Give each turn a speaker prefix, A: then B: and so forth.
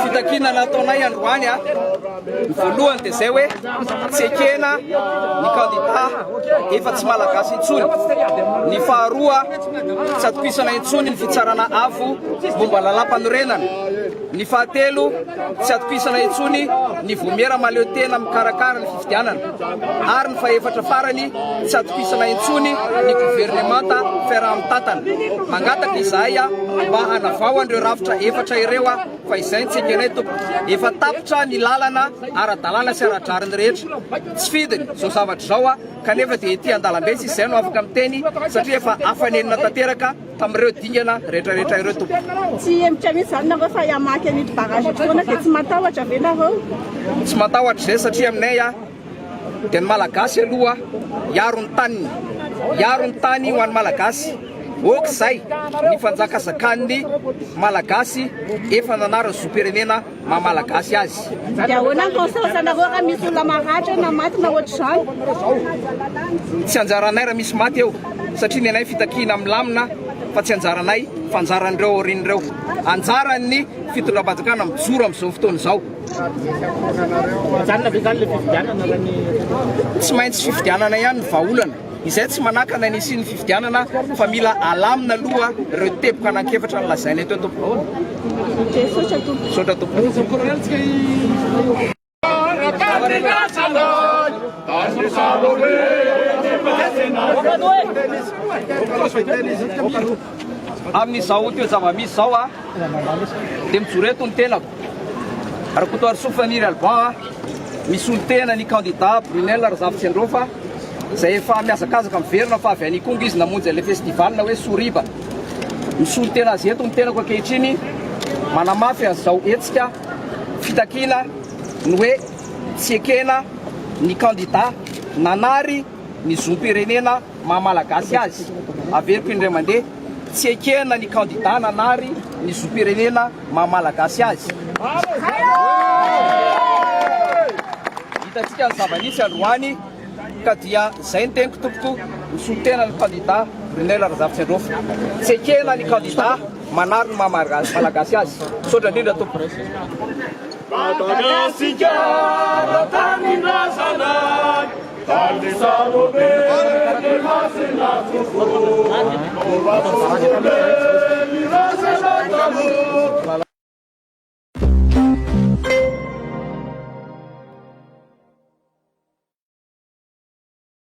A: Fitakina nataonay androany a ny voalohany dia zay hoe tsy ekena ny candidat efa tsy malagasy intsony. Ny faharoa tsy atopisana intsony ny fitsarana avo momba lalam-panorenana. Ny fahatelo tsy atopisana intsony ny voamera maleo tena mikarakara ny fifidianana. Ary ny fahaefatra farany tsy atopisana intsony ny gouvernemanta fiaraha-mitantana. Mangataka izahay a mba hanavao an'ireo rafitra efatra ireo a fa izay ny tsekenay tompo. Efa tapitra ny lalana ara-dalàna sy ara-drariny rehetra. Tsy fidiny zao zavatra zao a kanefa dia ety an-dalambe sy izay no afaka miteny satria efa afanenina tanteraka tamin'ireo dingana rehetrarehetra ireo tompo.
B: Tsy hemitra mihitsy zany nareo fa hiamaky an'ity bagage foana dia tsy matahotra ve nareo?
A: Tsy matahotra izay satria aminay a dia ny malagasy aloha hiaro ny taniny. Hiaro ny tany ho an'ny malagasy. Ok zay ny fanjakazakan'ny malagasy efa nanarany zoom-pirenena maha-malagasy azy.
B: Dia ahoana ny conseil-nareo raha misy olona maratra na maty na ohatr'izany?
A: Tsy anjaranay raha misy maty eo satria ny anay fitakina milamina fa tsy anjaranay fanjaran'ireo aorian'ireo. Anjaran'ny fitondram-panjakana mijoro amin'izao fotoana izao. Tsy maintsy fifidianana ihany ny vahaolana. Izay tsy manakana nisy ny fifidianana fa mila alamina aloha ireo teboka anankefatra ny lazaina eto tompo. Sotra tompo. Amin'izao teo zava-misy zao a dia mijoro eto ny tenako. Rakoto Arsofaniry Alban misy olo tena ny candidat Brunel Razafitsendrofa zay efa miazakazaka miverina fa avy any Kongo izy namonjy ilay festival na hoe Soriba. Misy olo tena azy eto ny tenako ankehitriny manamafy an'izao hetsika fitakina ny hoe tsy ekena ny candidat nanary ny zoom-pirenena maha-malagasy azy. Averiko indray mandeha tsy ekena ny candidat nanary ny zoom-pirenena maha-malagasy azy. Hitantsika ny zava-nisy androany ka dia zay ny teniko tompoko misolo-tena ny candidat Brunel Razafitsendrofa. Tsy ekena ny candidat manary ny maha-malagasy azy. Sotra indrindra tompo.
C: Madagascar, tanindrasanay, tanisarobe, demasina fufu,